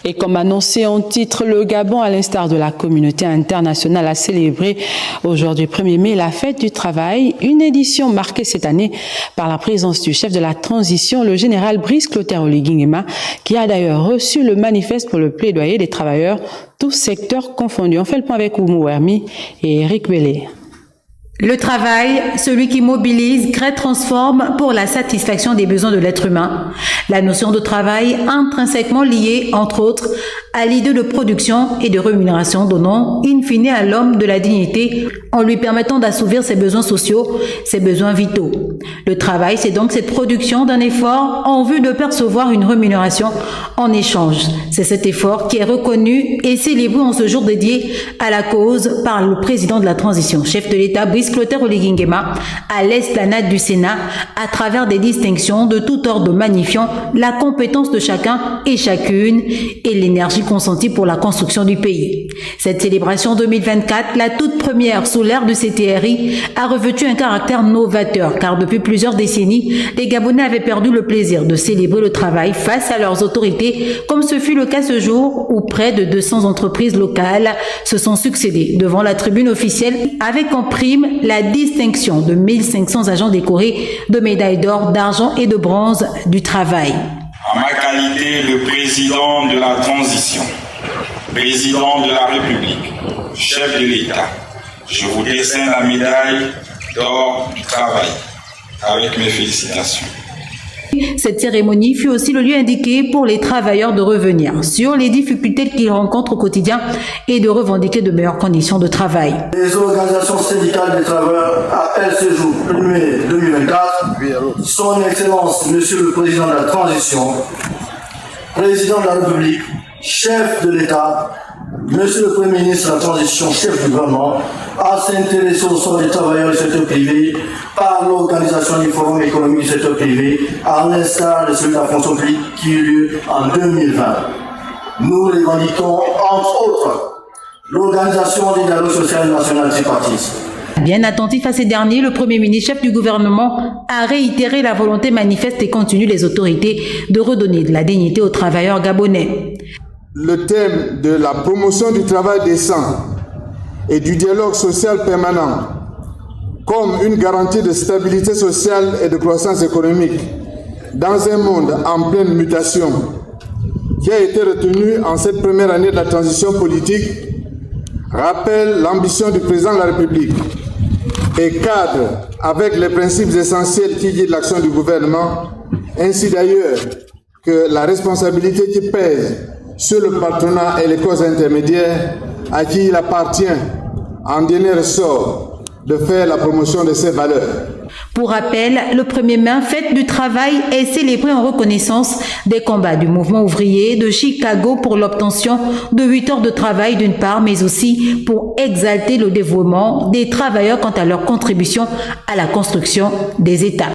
Et comme annoncé en titre, le Gabon, à l'instar de la communauté internationale, a célébré aujourd'hui 1er mai la fête du travail, une édition marquée cette année par la présence du chef de la transition, le général Brice Clotaire Oligui Nguema, qui a d'ailleurs reçu le manifeste pour le plaidoyer des travailleurs, tous secteurs confondus. On fait le point avec Oumou Hermi et Eric Bellé. Le travail, celui qui mobilise, crée, transforme pour la satisfaction des besoins de l'être humain. La notion de travail intrinsèquement liée, entre autres, à l'idée de production et de rémunération donnant in fine à l'homme de la dignité en lui permettant d'assouvir ses besoins sociaux, ses besoins vitaux. Le travail, c'est donc cette production d'un effort en vue de percevoir une rémunération en échange. C'est cet effort qui est reconnu et célébré en ce jour dédié à la cause par le président de la transition, chef de l'État, Brice Clotaire Oligui Nguema, à l'esplanade du Sénat, à travers des distinctions de tout ordre magnifiant la compétence de chacun et chacune et l'énergie consentie pour la construction du pays. Cette célébration 2024, la toute première sous l'ère du CTRI, a revêtu un caractère novateur, car depuis plusieurs décennies, les Gabonais avaient perdu le plaisir de célébrer le travail face à leurs autorités, comme ce fut le cas ce jour où près de 200 entreprises locales se sont succédées devant la tribune officielle avec en prime la distinction de 1500 agents décorés de médailles d'or, d'argent et de bronze du travail. En ma qualité de président de la transition, président de la République, chef de l'État, je vous décerne la médaille d'or du travail avec mes félicitations. Cette cérémonie fut aussi le lieu indiqué pour les travailleurs de revenir sur les difficultés qu'ils rencontrent au quotidien et de revendiquer de meilleures conditions de travail. Les organisations syndicales des travailleurs appellent ce jour 1er mai 2024 Son Excellence Monsieur le Président de la Transition, Président de la République, chef de l'État, Monsieur le Premier ministre de la Transition, chef du gouvernement, à s'intéresser au sort des travailleurs du secteur privé par l'organisation du Forum économique du secteur privé, à l'instar de celui de la fonction publique qui eut lieu en 2020. Nous revendiquons, entre autres, l'organisation du dialogue social national tripartite. Bien attentif à ces derniers, le Premier ministre, chef du gouvernement, a réitéré la volonté manifeste et continue des autorités de redonner de la dignité aux travailleurs gabonais. Le thème de la promotion du travail décent et du dialogue social permanent comme une garantie de stabilité sociale et de croissance économique dans un monde en pleine mutation qui a été retenu en cette première année de la transition politique rappelle l'ambition du président de la République et cadre avec les principes essentiels qui guident l'action du gouvernement, ainsi d'ailleurs que la responsabilité qui pèse sur le patronat et les causes intermédiaires à qui il appartient en dernier ressort de faire la promotion de ces valeurs. Pour rappel, le 1er mai, fête du travail, est célébré en reconnaissance des combats du mouvement ouvrier de Chicago pour l'obtention de 8 heures de travail d'une part, mais aussi pour exalter le dévouement des travailleurs quant à leur contribution à la construction des États.